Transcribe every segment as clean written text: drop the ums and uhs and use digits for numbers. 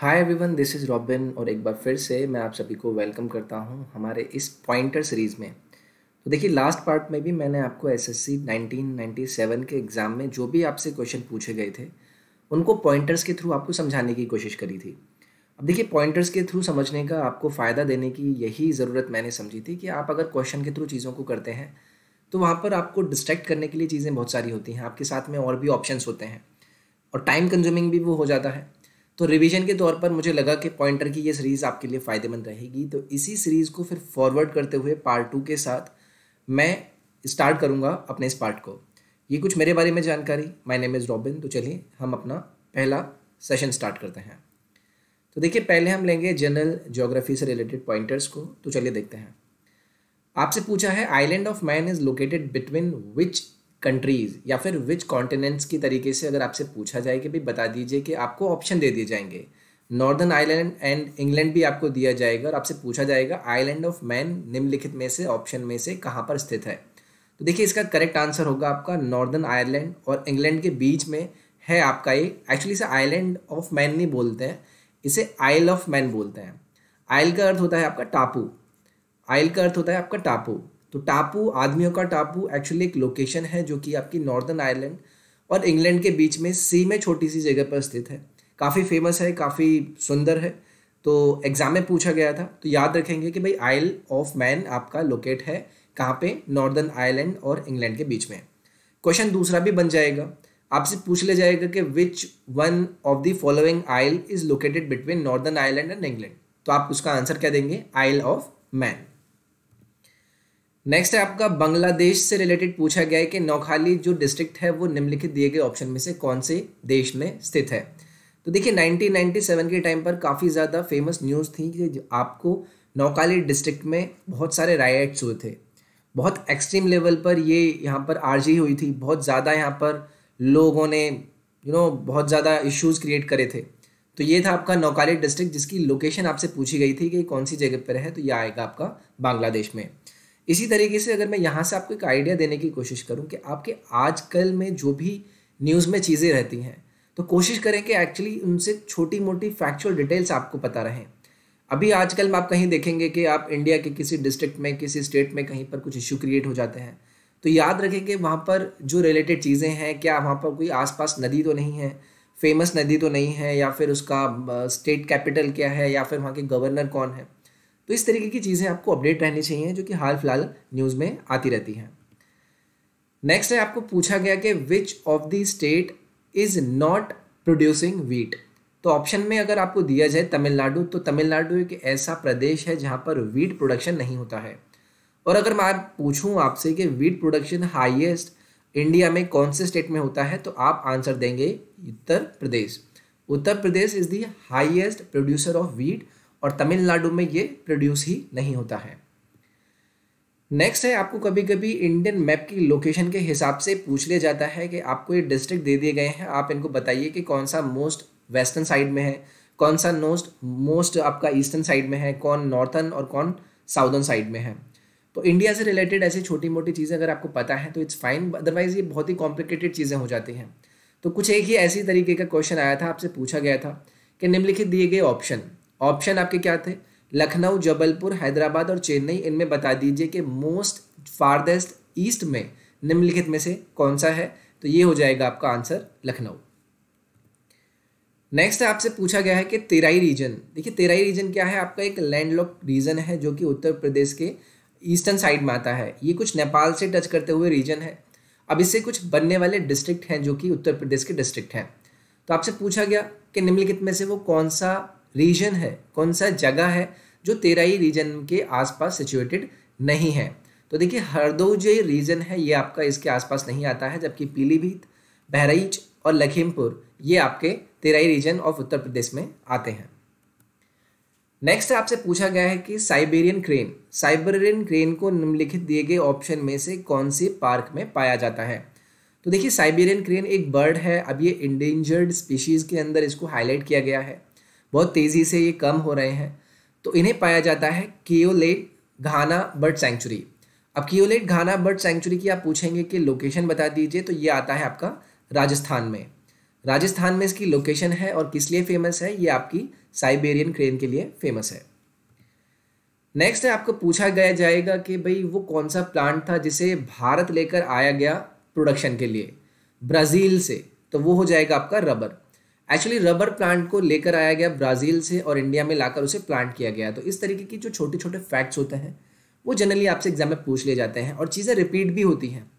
Hi everyone, this is robin और एक बार फिर से मैं आप सभी को वेलकम करता हूं हमारे इस पॉइंटर सीरीज़ में। तो देखिए, लास्ट पार्ट में भी मैंने आपको एसएससी 1997 के एग्ज़ाम में जो भी आपसे क्वेश्चन पूछे गए थे उनको पॉइंटर्स के थ्रू आपको समझाने की कोशिश करी थी। अब देखिए, पॉइंटर्स के थ्रू समझने का आपको फ़ायदा देने की यही ज़रूरत मैंने समझी थी कि आप अगर क्वेश्चन के थ्रू चीज़ों को करते हैं तो वहाँ पर आपको डिस्ट्रैक्ट करने के लिए चीज़ें बहुत सारी होती हैं, आपके साथ में और भी ऑप्शंस होते हैं और टाइम कंज्यूमिंग भी वो हो जाता है। तो रिवीजन के तौर पर मुझे लगा कि पॉइंटर की ये सीरीज़ आपके लिए फ़ायदेमंद रहेगी, तो इसी सीरीज़ को फिर फॉरवर्ड करते हुए पार्ट 2 के साथ मैं स्टार्ट करूँगा अपने इस पार्ट को। ये कुछ मेरे बारे में जानकारी। My name is robin. तो चलिए हम अपना पहला सेशन स्टार्ट करते हैं। तो देखिए, पहले हम लेंगे जनरल ज्योग्राफी से रिलेटेड पॉइंटर्स को। तो चलिए देखते हैं। आपसे पूछा है island of man is located between which countries, या फिर विच कॉन्टिनेंट्स की तरीके से अगर आपसे पूछा जाए कि भाई बता दीजिए, कि आपको ऑप्शन दे दिए जाएंगे। नॉर्दर्न आइलैंड एंड इंग्लैंड भी आपको दिया जाएगा और आपसे पूछा जाएगा आइलैंड ऑफ मैन निम्नलिखित में से ऑप्शन में से कहाँ पर स्थित है। तो देखिए, इसका करेक्ट आंसर होगा आपका नॉर्दर्न आयरलैंड और इंग्लैंड के बीच में है आपका ये। एक्चुअली इसे आइलैंड ऑफ मैन नहीं बोलते हैं, इसे आइल ऑफ मैन बोलते हैं। आइल का अर्थ होता है आपका टापू। आइल का अर्थ होता है आपका टापू। तो टापू, आदमियों का टापू, एक्चुअली एक लोकेशन है जो कि आपकी नॉर्दर्न आयरलैंड और इंग्लैंड के बीच में सी में छोटी सी जगह पर स्थित है। काफ़ी फेमस है, काफ़ी सुंदर है। तो एग्जाम में पूछा गया था, तो याद रखेंगे कि भाई आइल ऑफ मैन आपका लोकेट है कहाँ पे, नॉर्दर्न आयरलैंड और इंग्लैंड के बीच में। क्वेश्चन दूसरा भी बन जाएगा, आपसे पूछ लिया जाएगा कि which one of the following isle is located between Northern Ireland and England. तो आप उसका आंसर क्या देंगे? आइल ऑफ मैन। नेक्स्ट है आपका बांग्लादेश से रिलेटेड पूछा गया है कि नौखाली जो डिस्ट्रिक्ट है वो निम्नलिखित दिए गए ऑप्शन में से कौन से देश में स्थित है। तो देखिए, 1997 के टाइम पर काफ़ी ज़्यादा फेमस न्यूज़ थी कि आपको नौखाली डिस्ट्रिक्ट में बहुत सारे राइट्स हुए थे। बहुत एक्सट्रीम लेवल पर ये यहाँ पर आरजी हुई थी। बहुत ज़्यादा यहाँ पर लोगों ने बहुत ज़्यादा इश्यूज़ क्रिएट करे थे। तो ये था आपका नौखाली डिस्ट्रिक्ट, जिसकी लोकेशन आपसे पूछी गई थी कि कौन सी जगह पर है। तो यह आएगा आपका बांग्लादेश में। इसी तरीके से अगर मैं यहाँ से आपको एक आइडिया देने की कोशिश करूँ कि आपके आजकल में जो भी न्यूज़ में चीज़ें रहती हैं, तो कोशिश करें कि एक्चुअली उनसे छोटी मोटी फैक्चुअल डिटेल्स आपको पता रहें। अभी आजकल में आप कहीं देखेंगे कि आप इंडिया के किसी डिस्ट्रिक्ट में, किसी स्टेट में कहीं पर कुछ इश्यू क्रिएट हो जाते हैं, तो याद रखें कि वहाँ पर जो रिलेटेड चीज़ें हैं, क्या वहाँ पर कोई आसपास नदी तो नहीं है, फेमस नदी तो नहीं है, या फिर उसका स्टेट कैपिटल क्या है, या फिर वहाँ के गवर्नर कौन है। तो इस तरीके की चीज़ें आपको अपडेट रहनी चाहिए जो कि हाल फिलहाल न्यूज़ में आती रहती हैं। नेक्स्ट है, आपको पूछा गया कि which of the state is not producing wheat. तो ऑप्शन में अगर आपको दिया जाए तमिलनाडु, तो तमिलनाडु एक ऐसा प्रदेश है जहाँ पर वीट प्रोडक्शन नहीं होता है। और अगर मैं पूछूं आपसे कि वीट प्रोडक्शन हाईएस्ट इंडिया में कौन से स्टेट में होता है, तो आप आंसर देंगे Uttar Pradesh. Uttar Pradesh is the highest producer of wheat और तमिलनाडु में ये प्रोड्यूस ही नहीं होता है। नेक्स्ट है, आपको कभी कभी इंडियन मैप की लोकेशन के हिसाब से पूछ लिया जाता है कि आपको ये डिस्ट्रिक्ट दे दिए गए हैं, आप इनको बताइए कि कौन सा मोस्ट वेस्टर्न साइड में है, कौन सा मोस्ट आपका ईस्टर्न साइड में है, कौन नॉर्थर्न और कौन साउदर्न साइड में है। तो इंडिया से रिलेटेड ऐसी छोटी मोटी चीज़ें अगर आपको पता है तो इट्स फाइन, अदरवाइज ये बहुत ही कॉम्प्लिकेटेड चीज़ें हो जाती हैं। तो कुछ एक ही ऐसी तरीके का क्वेश्चन आया था, आपसे पूछा गया था कि निम्नलिखित दिए गए ऑप्शन आपके क्या थे? लखनऊ, जबलपुर, हैदराबाद और चेन्नई। इनमें बता दीजिए कि मोस्ट फारदेस्ट ईस्ट में निम्नलिखित में से कौन सा है। तो ये हो जाएगा आपका आंसर लखनऊ। नेक्स्ट आपसे पूछा गया है कि तेराई रीजन। देखिए, तेराई रीजन क्या है? आपका एक लैंडलॉक्ड रीजन है जो कि उत्तर प्रदेश के ईस्टर्न साइड में आता है। ये कुछ नेपाल से टच करते हुए रीजन है। अब इससे कुछ बनने वाले डिस्ट्रिक्ट हैं जो कि उत्तर प्रदेश के डिस्ट्रिक्ट हैं। तो आपसे पूछा गया कि निम्नलिखित में से वो कौन सा रीजन है, कौन सा जगह है जो तेराई रीजन के आसपास सिचुएटेड नहीं है। तो देखिए, हरदोई रीजन है ये आपका इसके आसपास नहीं आता है, जबकि पीलीभीत, बहराइच और लखीमपुर ये आपके तेराई रीजन ऑफ उत्तर प्रदेश में आते हैं। नेक्स्ट आपसे पूछा गया है कि साइबेरियन क्रेन को निम्नलिखित दिए गए ऑप्शन में से कौन से पार्क में पाया जाता है। तो देखिए, साइबेरियन क्रेन एक बर्ड है। अब ये इंडेंजर्ड स्पीशीज़ के अंदर इसको हाईलाइट किया गया है, बहुत तेज़ी से ये कम हो रहे हैं। तो इन्हें पाया जाता है कियोलेट घाना बर्ड सेंचुरी। अब कियोलेट घाना बर्ड सेंचुरी की आप पूछेंगे कि लोकेशन बता दीजिए, तो ये आता है आपका राजस्थान में। राजस्थान में इसकी लोकेशन है और किस लिए फेमस है, ये आपकी साइबेरियन क्रेन के लिए फेमस है। नेक्स्ट है आपको पूछा गया जाएगा कि भाई वो कौन सा प्लांट था जिसे भारत लेकर आया गया प्रोडक्शन के लिए ब्राज़ील से, तो वो हो जाएगा आपका रबर। एक्चुअली रबर प्लांट को लेकर आया गया ब्राज़ील से और इंडिया में लाकर उसे प्लांट किया गया। तो इस तरीके की जो छोटे छोटे फैक्ट्स होते हैं वो जनरली आपसे एग्जाम में पूछ लिए जाते हैं और चीज़ें रिपीट भी होती हैं।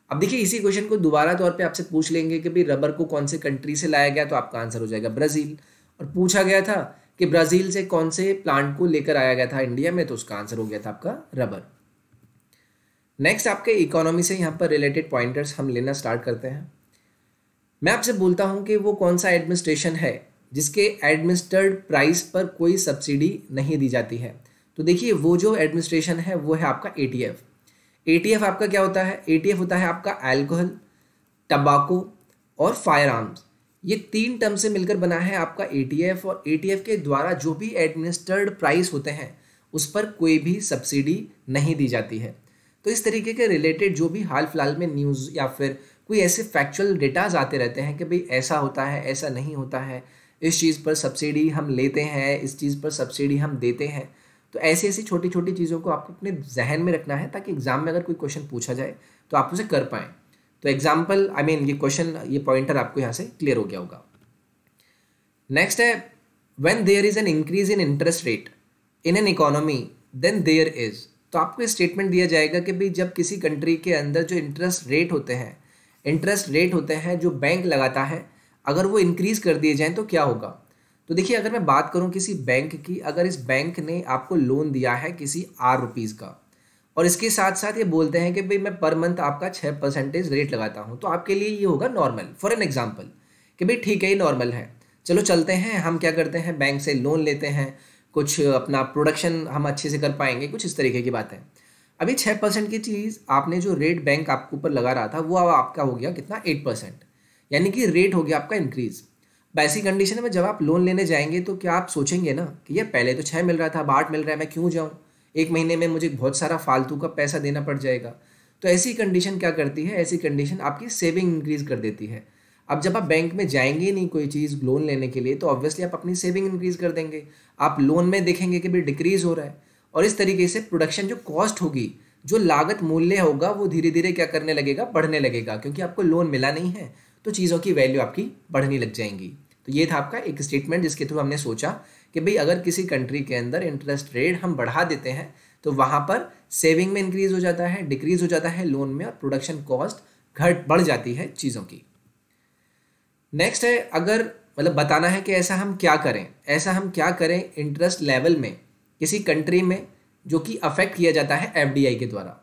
अब देखिए इसी क्वेश्चन को दोबारा तौर पे आपसे पूछ लेंगे कि भाई रबर को कौन से कंट्री से लाया गया, तो आपका आंसर हो जाएगा ब्राज़ील। और पूछा गया था कि ब्राज़ील से कौन से प्लांट को लेकर आया गया था इंडिया में, तो उसका आंसर हो गया था आपका रबर। नेक्स्ट आपके इकोनॉमी से यहाँ पर रिलेटेड पॉइंटर्स हम लेना स्टार्ट करते हैं। मैं आपसे बोलता हूँ कि वो कौन सा एडमिनिस्ट्रेशन है जिसके एडमिनिस्ट्रेड प्राइस पर कोई सब्सिडी नहीं दी जाती है। तो देखिए वो जो एडमिनिस्ट्रेशन है वो है आपका एटीएफ। एटीएफ आपका क्या होता है, एटीएफ होता है आपका अल्कोहल, टबाको और फायर आर्म्स, ये 3 टर्म से मिलकर बना है आपका एटीएफ। और एटीएफ के द्वारा जो भी एडमिनिस्ट्रेड प्राइस होते हैं उस पर कोई भी सब्सिडी नहीं दी जाती है। तो इस तरीके के रिलेटेड जो भी हाल फिलहाल में न्यूज़ या फिर कोई ऐसे फैक्चुअल डेटाज आते रहते हैं कि भाई ऐसा होता है, ऐसा नहीं होता है, इस चीज़ पर सब्सिडी हम लेते हैं, इस चीज़ पर सब्सिडी हम देते हैं, तो ऐसी ऐसी छोटी छोटी चीज़ों को आपको अपने जहन में रखना है ताकि एग्जाम में अगर कोई क्वेश्चन पूछा जाए तो आप उसे कर पाएँ। तो एग्जाम्पल ये क्वेश्चन, ये पॉइंटर आपको यहाँ से क्लियर हो गया होगा। नेक्स्ट है when there is an increase in interest rate in an economy then there is. तो आपको स्टेटमेंट दिया जाएगा कि भाई जब किसी कंट्री के अंदर जो इंटरेस्ट रेट होते हैं जो बैंक लगाता है, अगर वो इंक्रीज कर दिए जाएं तो क्या होगा। तो देखिए अगर मैं बात करूं किसी बैंक की, अगर इस बैंक ने आपको लोन दिया है किसी ₹R का और इसके साथ साथ ये बोलते हैं कि भाई मैं पर मंथ आपका 6% रेट लगाता हूँ, तो आपके लिए ये होगा नॉर्मल। फॉर एन एग्जाम्पल कि भाई ठीक है ये नॉर्मल है, चलो चलते हैं, हम क्या करते हैं बैंक से लोन लेते हैं, कुछ अपना प्रोडक्शन हम अच्छे से कर पाएंगे, कुछ इस तरीके की बात है। अभी 6% की चीज़ आपने जो रेट बैंक आपके ऊपर लगा रहा था वो अब आपका हो गया कितना 8%, यानी कि रेट हो गया आपका इंक्रीज। ऐसी कंडीशन में जब आप लोन लेने जाएंगे तो क्या आप सोचेंगे ना कि ये पहले तो 6 मिल रहा था अब 8 मिल रहा है, मैं क्यों जाऊँ, एक महीने में मुझे बहुत सारा फालतू का पैसा देना पड़ जाएगा। तो ऐसी कंडीशन क्या करती है, ऐसी कंडीशन आपकी सेविंग इंक्रीज कर देती है। अब जब आप बैंक में जाएंगे नहीं कोई चीज़ लोन लेने के लिए तो ऑब्वियसली आप अपनी सेविंग इंक्रीज कर देंगे, आप लोन में देखेंगे कि भाई डिक्रीज हो रहा है, और इस तरीके से प्रोडक्शन जो कॉस्ट होगी, जो लागत मूल्य होगा वो धीरे धीरे क्या करने लगेगा, बढ़ने लगेगा, क्योंकि आपको लोन मिला नहीं है तो चीज़ों की वैल्यू आपकी बढ़ने लग जाएंगी। तो ये था आपका एक स्टेटमेंट जिसके थ्रू हमने सोचा कि भाई अगर किसी कंट्री के अंदर इंटरेस्ट रेट हम बढ़ा देते हैं तो वहाँ पर सेविंग में इंक्रीज हो जाता है, डिक्रीज हो जाता है लोन में, और प्रोडक्शन कॉस्ट बढ़ जाती है चीज़ों की। नेक्स्ट है अगर बताना है कि ऐसा हम क्या करें इंटरेस्ट लेवल में किसी कंट्री में जो कि अफेक्ट किया जाता है एफडीआई के द्वारा।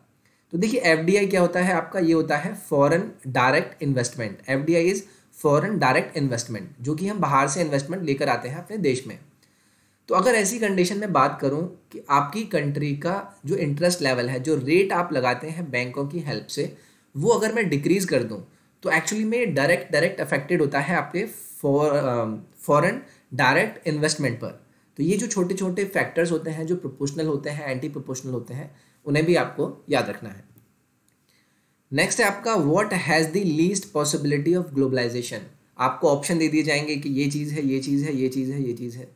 तो देखिए एफडीआई क्या होता है आपका, ये होता है foreign direct investment. FDI is foreign direct investment, जो कि हम बाहर से इन्वेस्टमेंट लेकर आते हैं अपने देश में। तो अगर ऐसी कंडीशन में बात करूं कि आपकी कंट्री का जो इंटरेस्ट लेवल है, जो रेट आप लगाते हैं बैंकों की हेल्प से, वो अगर मैं डिक्रीज कर दूं तो एक्चुअली में डायरेक्ट अफेक्टेड होता है आपके फॉरेन डायरेक्ट इन्वेस्टमेंट पर। तो ये जो छोटे छोटे फैक्टर्स होते हैं जो प्रोपोर्शनल होते हैं, एंटी प्रोपोर्शनल होते हैं, उन्हें भी आपको याद रखना है। नेक्स्ट है आपका what has the least possibility of globalisation. आपको ऑप्शन दे दिए जाएंगे कि ये चीज़ है, ये चीज़ है, ये चीज़ है, ये चीज़ है।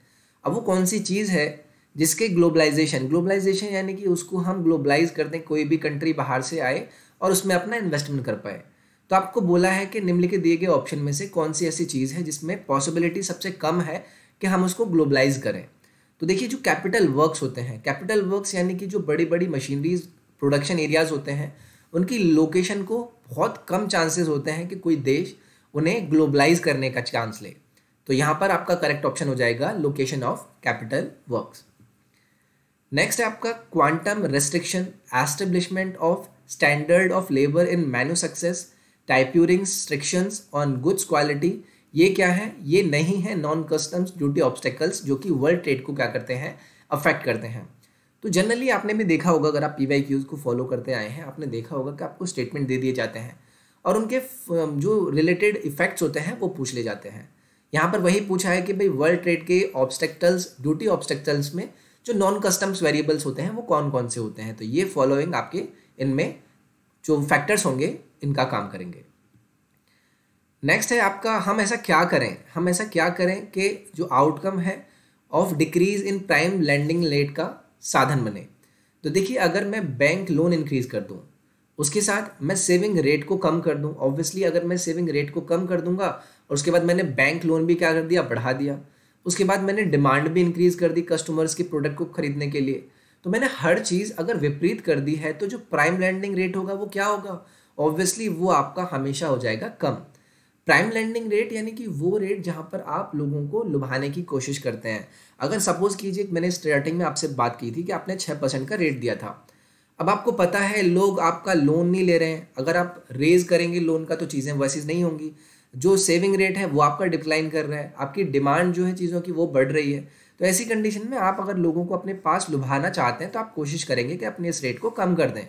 अब वो कौन सी चीज़ है जिसके ग्लोबलाइजेशन यानी कि उसको हम ग्लोबलाइज कर दें, कोई भी कंट्री बाहर से आए और उसमें अपना इन्वेस्टमेंट कर पाए। तो आपको बोला है कि निम्नलिखित दिए गए ऑप्शन में से कौन सी ऐसी चीज़ है जिसमें पॉसिबिलिटी सबसे कम है कि हम उसको ग्लोबलाइज करें। तो देखिए जो कैपिटल वर्क्स होते हैं, कैपिटल वर्क्स यानी कि जो बड़ी बड़ी मशीनरीज प्रोडक्शन एरियाज होते हैं, उनकी लोकेशन को बहुत कम चांसेस होते हैं कि कोई देश उन्हें ग्लोबलाइज करने का चांस ले। तो यहाँ पर आपका करेक्ट ऑप्शन हो जाएगा location of capital works. Next है आपका quantum restriction, establishment of standard of labour in manufactures, टाइप्यूरिंग रिस्ट्रिक्शंस ऑन गुड्स क्वालिटी। ये क्या है, ये नहीं है नॉन कस्टम्स ड्यूटी ऑब्स्टेकल्स जो कि वर्ल्ड ट्रेड को क्या करते हैं, अफेक्ट करते हैं। तो जनरली आपने भी देखा होगा, अगर आप PYQs को फॉलो करते आए हैं, आपने देखा होगा कि आपको स्टेटमेंट दे दिए जाते हैं और उनके जो रिलेटेड इफेक्ट्स होते हैं वो पूछ ले जाते हैं। यहाँ पर वही पूछा है कि भाई वर्ल्ड ट्रेड के ऑब्स्टेकल्स, ड्यूटी ऑब्स्टेकल्स में जो नॉन कस्टम्स वेरिएबल्स होते हैं वो कौन कौन से होते हैं। तो ये फॉलोइंग आपके इनमें जो फैक्टर्स होंगे इनका काम करेंगे। नेक्स्ट है आपका, हम ऐसा क्या करें कि जो आउटकम है of decrease in prime lending rate का साधन बने। तो देखिए, अगर मैं बैंक लोन इंक्रीज कर दूं, उसके साथ मैं सेविंग रेट को कम कर दूं, ऑब्वियसली अगर मैं सेविंग रेट को कम कर दूंगा और उसके बाद मैंने बैंक लोन भी क्या कर दिया, बढ़ा दिया, उसके बाद मैंने डिमांड भी इंक्रीज कर दी कस्टमर्स की प्रोडक्ट को खरीदने के लिए, तो मैंने हर चीज़ अगर विपरीत कर दी है, तो जो प्राइम लैंडिंग रेट होगा वो क्या होगा, ऑब्वियसली वो आपका हमेशा हो जाएगा कम। प्राइम लैंडिंग रेट यानी कि वो रेट जहां पर आप लोगों को लुभाने की कोशिश करते हैं। अगर सपोज कीजिए, मैंने स्टार्टिंग में आपसे बात की थी कि आपने 6% का रेट दिया था, अब आपको पता है लोग आपका लोन नहीं ले रहे हैं, अगर आप रेज करेंगे लोन का तो चीज़ें वैसी नहीं होंगी, जो सेविंग रेट है वो आपका डिक्लाइन कर रहा है, आपकी डिमांड जो है चीज़ों की वो बढ़ रही है। तो ऐसी कंडीशन में आप अगर लोगों को अपने पास लुभाना चाहते हैं तो आप कोशिश करेंगे कि अपने इस रेट को कम कर दें,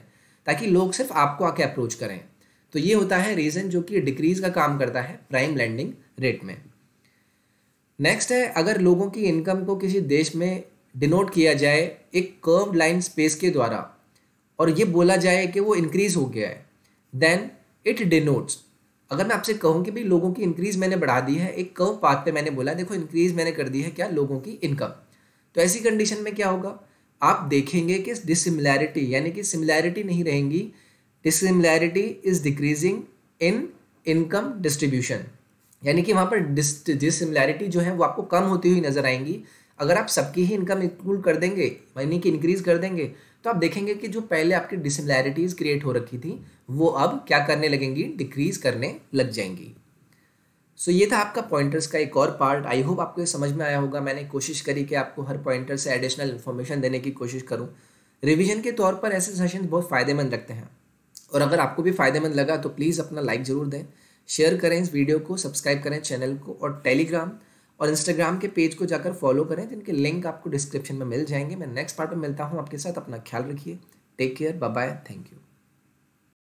ताकि लोग सिर्फ आपको आके अप्रोच करें। तो ये होता है रीज़न जो कि डिक्रीज का काम करता है प्राइम लैंडिंग रेट में। नेक्स्ट है, अगर लोगों की इनकम को किसी देश में डिनोट किया जाए एक कर्व लाइन स्पेस के द्वारा और ये बोला जाए कि वो इंक्रीज हो गया है, देन इट डिनोट्स। अगर मैं आपसे कहूँ कि भाई लोगों की इंक्रीज मैंने बढ़ा दी है, एक कर्व पाथ पे मैंने बोला देखो इंक्रीज मैंने कर दी है क्या, लोगों की इनकम, तो ऐसी कंडीशन में क्या होगा, आप देखेंगे कि डिसिमिलैरिटी यानी कि सिमिलैरिटी नहीं रहेंगी, dissimilarity is decreasing in income distribution, यानी कि वहाँ पर डिसिमिलैरिटी जो है वो आपको कम होती हुई नजर आएंगी। अगर आप सबकी ही इनकम इंक्लूड कर देंगे यानी कि इंक्रीज कर देंगे, तो आप देखेंगे कि जो पहले आपकी डिसिमिलैरिटीज क्रिएट हो रखी थी वो अब क्या करने लगेंगी, डिक्रीज करने लग जाएंगी। सो ये था आपका पॉइंटर्स का एक और पार्ट। आई होप आपको ये समझ में आया होगा। मैंने कोशिश करी कि आपको हर पॉइंटर से एडिशनल इन्फॉर्मेशन देने की कोशिश करूँ। रिवीजन के तौर पर ऐसे सेशंस बहुत फ़ायदेमंद लगते हैं, और अगर आपको भी फ़ायदेमंद लगा तो प्लीज़ अपना लाइक ज़रूर दें, शेयर करें इस वीडियो को, सब्सक्राइब करें चैनल को, और टेलीग्राम और इंस्टाग्राम के पेज को जाकर फॉलो करें, जिनके लिंक आपको डिस्क्रिप्शन में मिल जाएंगे। मैं नेक्स्ट पार्ट में मिलता हूँ आपके साथ। अपना ख्याल रखिए, take care, bye bye, thank you.